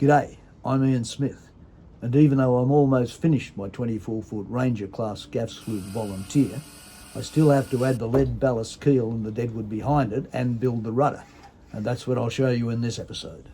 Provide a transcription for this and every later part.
G'day, I'm Ian Smith, and even though I'm almost finished my 24-foot Ranger class gaff sloop Volunteer, I still have to add the lead ballast keel and the Deadwood behind it and build the rudder, and that's what I'll show you in this episode.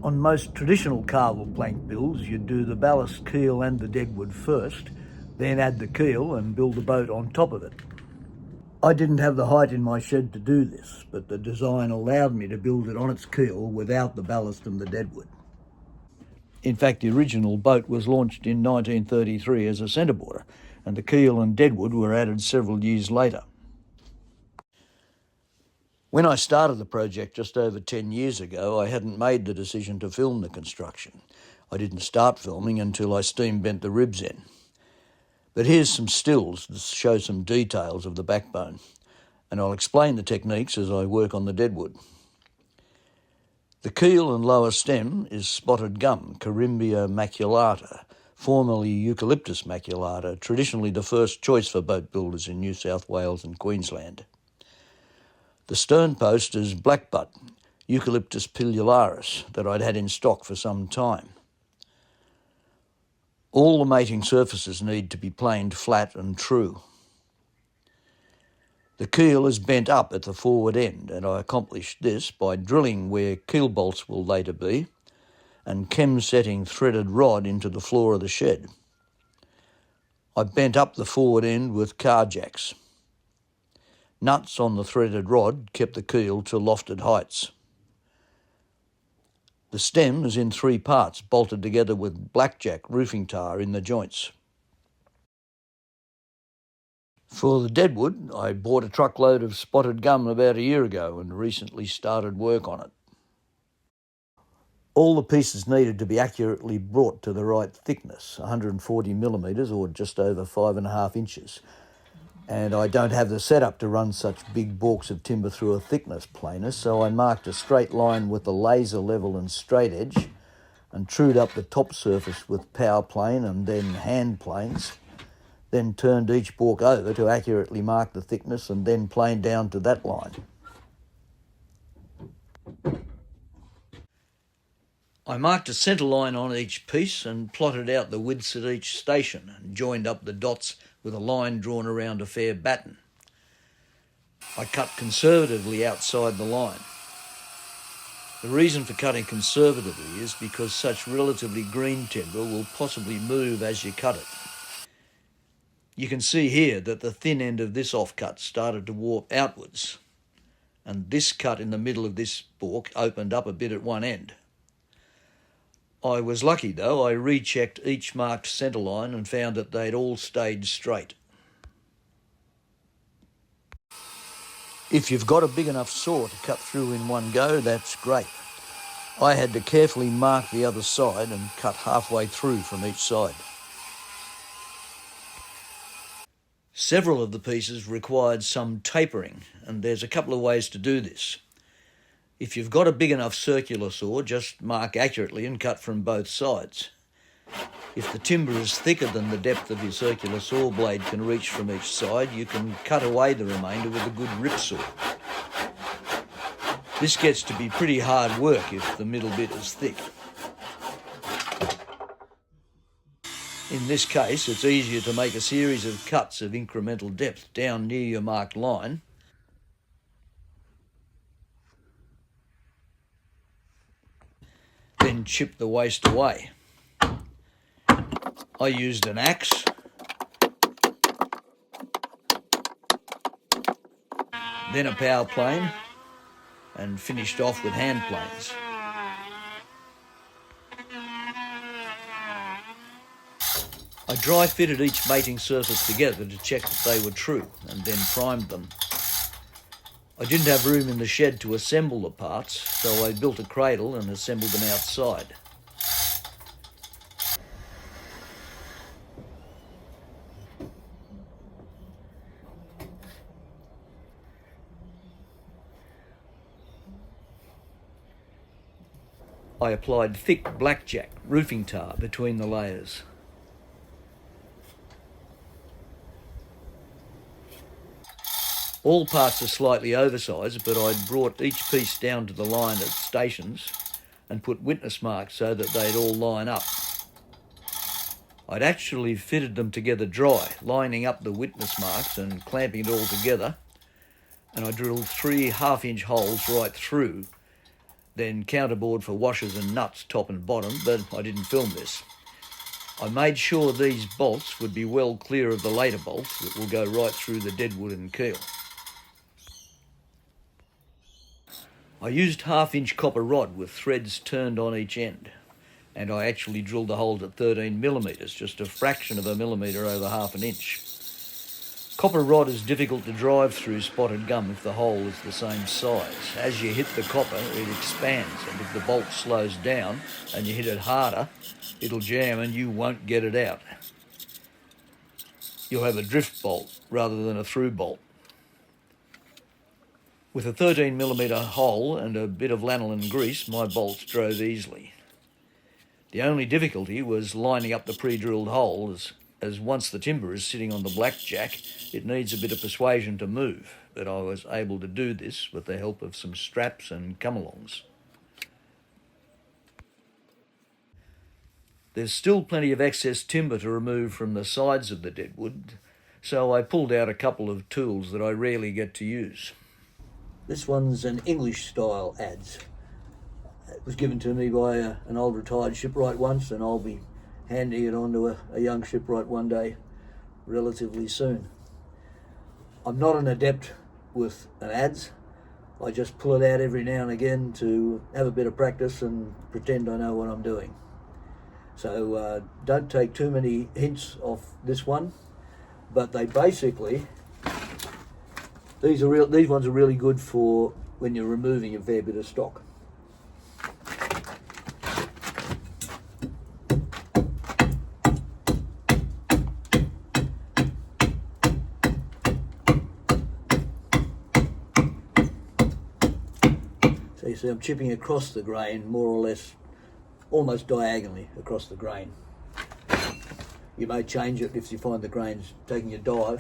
On most traditional carvel-planked builds, you'd do the ballast keel and the Deadwood first, then add the keel and build the boat on top of it. I didn't have the height in my shed to do this, but the design allowed me to build it on its keel without the ballast and the Deadwood. In fact, the original boat was launched in 1933 as a centreboarder, and the keel and Deadwood were added several years later. When I started the project just over 10 years ago, I hadn't made the decision to film the construction. I didn't start filming until I steam bent the ribs in. But here's some stills that show some details of the backbone, and I'll explain the techniques as I work on the Deadwood. The keel and lower stem is spotted gum, Corymbia maculata, formerly Eucalyptus maculata, traditionally the first choice for boat builders in New South Wales and Queensland. The stern post is blackbutt, Eucalyptus pilularis, that I'd had in stock for some time. All the mating surfaces need to be planed flat and true. The keel is bent up at the forward end, and I accomplished this by drilling where keel bolts will later be and chem-setting threaded rod into the floor of the shed. I bent up the forward end with car jacks. Nuts on the threaded rod kept the keel to lofted heights. The stem is in 3 parts, bolted together with blackjack roofing tar in the joints. For the Deadwood, I bought a truckload of spotted gum about a year ago and recently started work on it. All the pieces needed to be accurately brought to the right thickness, 140 millimetres or just over 5.5 inches. And I don't have the setup to run such big balks of timber through a thickness planer, so I marked a straight line with a laser level and straight edge and trued up the top surface with power plane and then hand planes, then turned each balk over to accurately mark the thickness and then plane down to that line. I marked a centre line on each piece and plotted out the widths at each station and joined up the dots with a line drawn around a fair batten. I cut conservatively outside the line. The reason for cutting conservatively is because such relatively green timber will possibly move as you cut it. You can see here that the thin end of this offcut started to warp outwards, and this cut in the middle of this balk opened up a bit at one end. I was lucky though, I rechecked each marked centre line and found that they'd all stayed straight. If you've got a big enough saw to cut through in one go, that's great. I had to carefully mark the other side and cut halfway through from each side. Several of the pieces required some tapering, and there's a couple of ways to do this. If you've got a big enough circular saw, just mark accurately and cut from both sides. If the timber is thicker than the depth of your circular saw blade can reach from each side, you can cut away the remainder with a good rip saw. This gets to be pretty hard work if the middle bit is thick. In this case, it's easier to make a series of cuts of incremental depth down near your marked line, then chip the waste away. I used an axe, then a power plane, and finished off with hand planes. I dry fitted each mating surface together to check that they were true and then primed them. I didn't have room in the shed to assemble the parts, so I built a cradle and assembled them outside. I applied thick blackjack roofing tar between the layers. All parts are slightly oversized, but I'd brought each piece down to the line at stations and put witness marks so that they'd all line up. I'd actually fitted them together dry, lining up the witness marks and clamping it all together, and I drilled 3 half-inch holes right through, then counterbored for washers and nuts top and bottom, but I didn't film this. I made sure these bolts would be well clear of the later bolts that will go right through the Deadwood and keel. I used half-inch copper rod with threads turned on each end, and I actually drilled the holes at 13mm, just a fraction of a millimetre over half an inch. Copper rod is difficult to drive through spotted gum if the hole is the same size. As you hit the copper, it expands, and if the bolt slows down and you hit it harder, it'll jam and you won't get it out. You'll have a drift bolt rather than a through bolt. With a 13mm hole and a bit of lanolin grease, my bolts drove easily. The only difficulty was lining up the pre-drilled hole, as once the timber is sitting on the blackjack, it needs a bit of persuasion to move, but I was able to do this with the help of some straps and come-alongs. There's still plenty of excess timber to remove from the sides of the Deadwood, so I pulled out a couple of tools that I rarely get to use. This one's an English-style adze. It was given to me by an old retired shipwright once, and I'll be handing it on to a young shipwright one day, relatively soon. I'm not an adept with an adze. I just pull it out every now and again to have a bit of practice and pretend I know what I'm doing. So don't take too many hints off this one, but they basically, these ones are really good for when you're removing a fair bit of stock. So you see I'm chipping across the grain, more or less, almost diagonally across the grain. You may change it if you find the grain's taking a dive.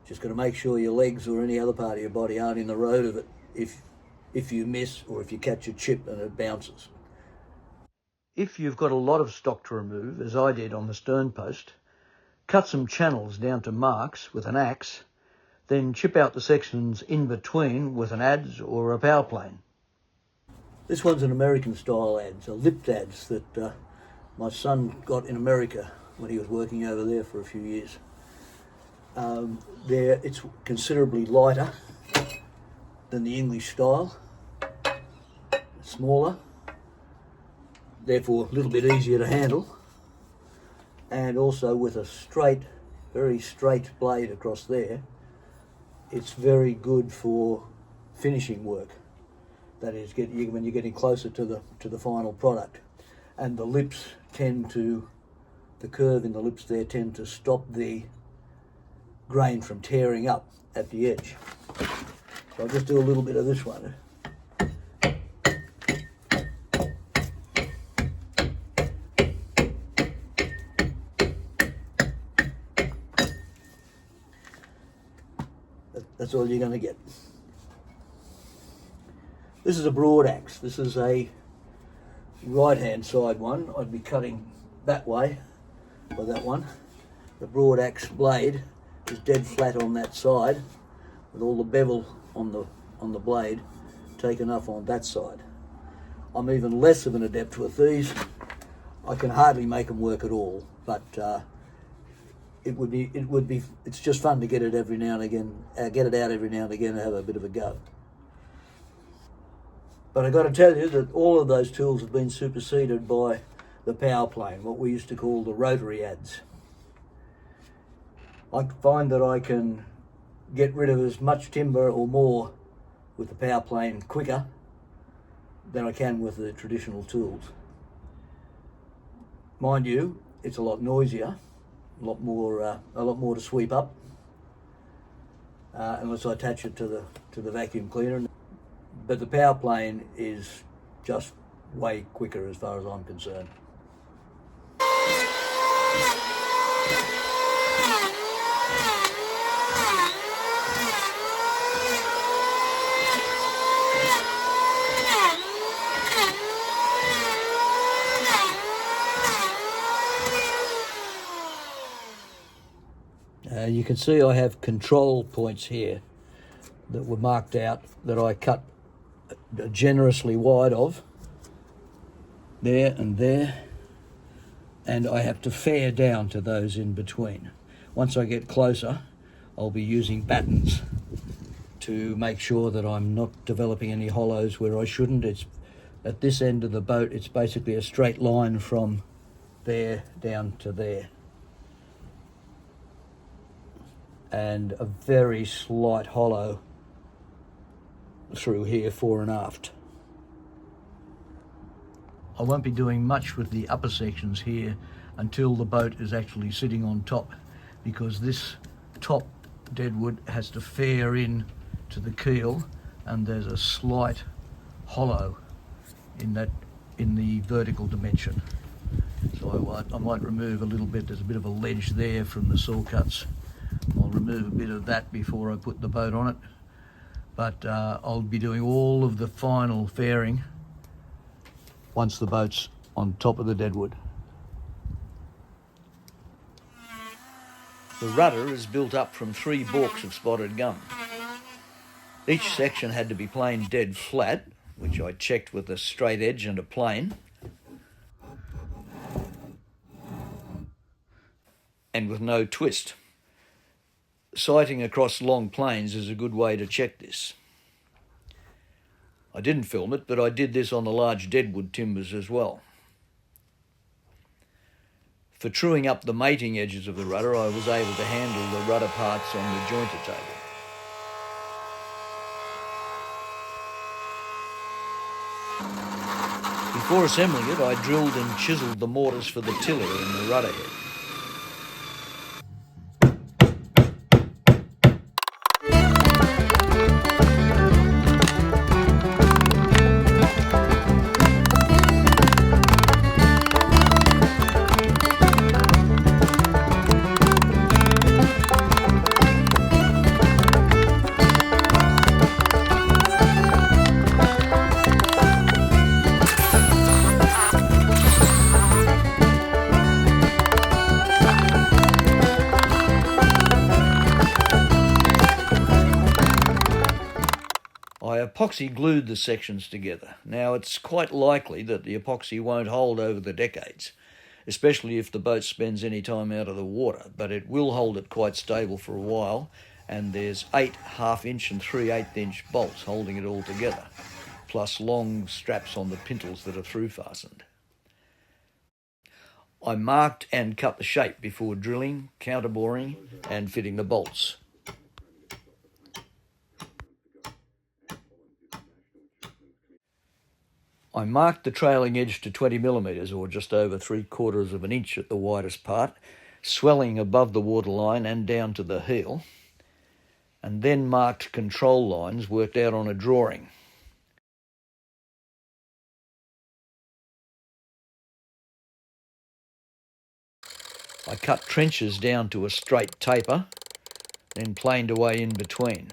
Just got to make sure your legs or any other part of your body aren't in the road of it if you miss or if you catch a chip and it bounces. If you've got a lot of stock to remove, as I did on the stern post, cut some channels down to marks with an axe, then chip out the sections in between with an adze or a power plane. This one's an American style adze, a lipped adze that my son got in America when he was working over there for a few years. It's considerably lighter than the English style, smaller, therefore a little bit easier to handle, and also with a straight, very straight blade across there, it's very good for finishing work. That is, when you're getting closer to the final product, and the lips the curve in the lips there tend to stop the grain from tearing up at the edge. So I'll just do a little bit of this one. That's all you're going to get. This is a broad axe. This is a right-hand side one. I'd be cutting that way by that one. The broad axe blade is dead flat on that side, with all the bevel on the blade taken off on that side. I'm even less of an adept with these. I can hardly make them work at all, but it's just fun to get it every now and again, get it out every now and again and have a bit of a go. But I got to tell you that all of those tools have been superseded by the power plane, what we used to call the rotary adze. I find that I can get rid of as much timber or more with the power plane quicker than I can with the traditional tools. Mind you, it's a lot noisier. a lot more to sweep up unless I attach it to the vacuum cleaner. But the power plane is just way quicker as far as I'm concerned. You can see I have control points here that were marked out that I cut generously wide of, there and there, and I have to fare down to those in between. Once I get closer, I'll be using battens to make sure that I'm not developing any hollows where I shouldn't. It's at this end of the boat, it's basically a straight line from there down to there, and a very slight hollow through here fore and aft. I won't be doing much with the upper sections here until the boat is actually sitting on top, because this top Deadwood has to fare in to the keel, and there's a slight hollow in the vertical dimension. So I might remove a little bit. There's a bit of a ledge there from the saw cuts. I'll remove a bit of that before I put the boat on it, but I'll be doing all of the final fairing once the boat's on top of the Deadwood. The rudder is built up from 3 balks of spotted gum. Each section had to be planed dead flat, which I checked with a straight edge and a plane, and with no twist. Sighting across long planes is a good way to check this. I didn't film it, but I did this on the large Deadwood timbers as well. For truing up the mating edges of the rudder, I was able to handle the rudder parts on the jointer table. Before assembling it, I drilled and chiselled the mortise for the tiller and the rudder head. I epoxy glued the sections together. Now, it's quite likely that the epoxy won't hold over the decades, especially if the boat spends any time out of the water, but it will hold it quite stable for a while, and there's 8 half-inch and 3/8 inch bolts holding it all together, plus long straps on the pintles that are through-fastened. I marked and cut the shape before drilling, counterboring, and fitting the bolts. I marked the trailing edge to 20mm, or just over 3/4 of an inch at the widest part, swelling above the waterline and down to the heel, and then marked control lines worked out on a drawing. I cut trenches down to a straight taper, then planed away in between.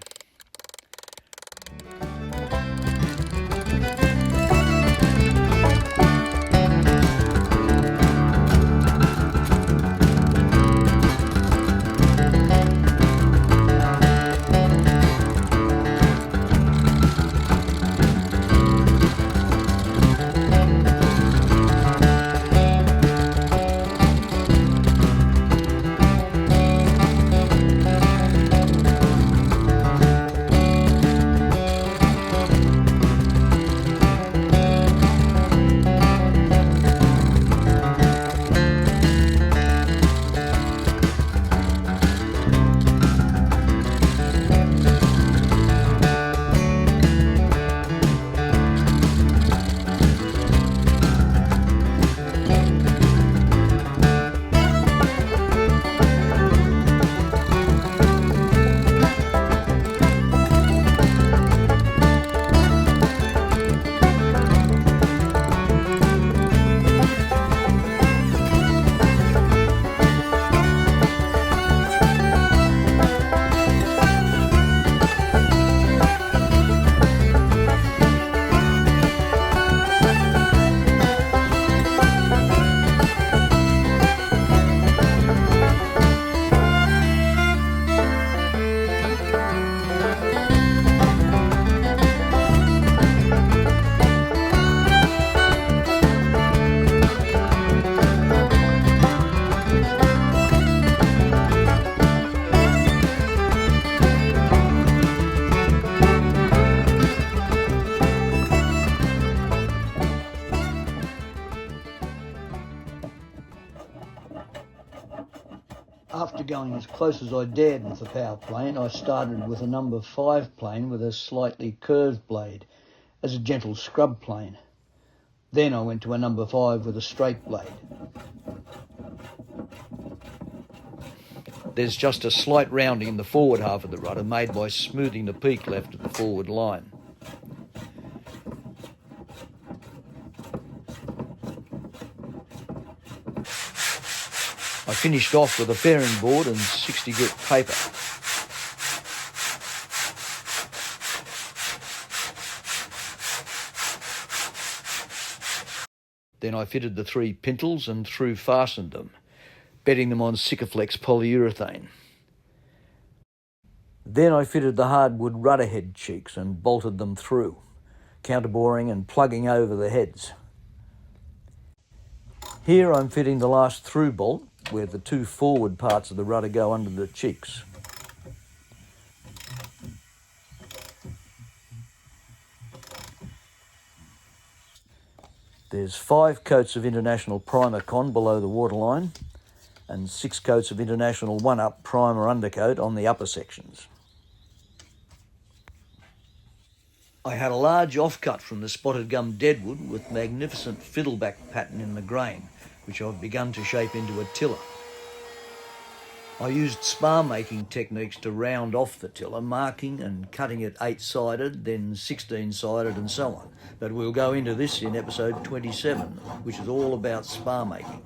After going as close as I dared with the power plane, I started with a number 5 plane with a slightly curved blade as a gentle scrub plane. Then I went to a number 5 with a straight blade. There's just a slight rounding in the forward half of the rudder made by smoothing the peak left of the forward line. I finished off with a fairing board and 60 grit paper. Then I fitted the 3 pintles and through fastened them, bedding them on Sikaflex polyurethane. Then I fitted the hardwood rudder head cheeks and bolted them through, counterboring and plugging over the heads. Here I'm fitting the last through bolt, where the 2 forward parts of the rudder go under the cheeks. There's 5 coats of International Primer Con below the waterline and 6 coats of International 1-Up Primer Undercoat on the upper sections. I had a large offcut from the spotted gum Deadwood with magnificent fiddleback pattern in the grain, which I've begun to shape into a tiller. I used spar making techniques to round off the tiller, marking and cutting it 8-sided, then 16-sided and so on. But we'll go into this in episode 27, which is all about spar making.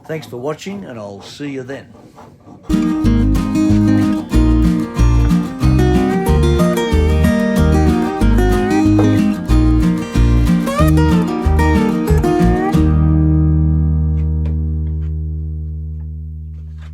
Thanks for watching, and I'll see you then.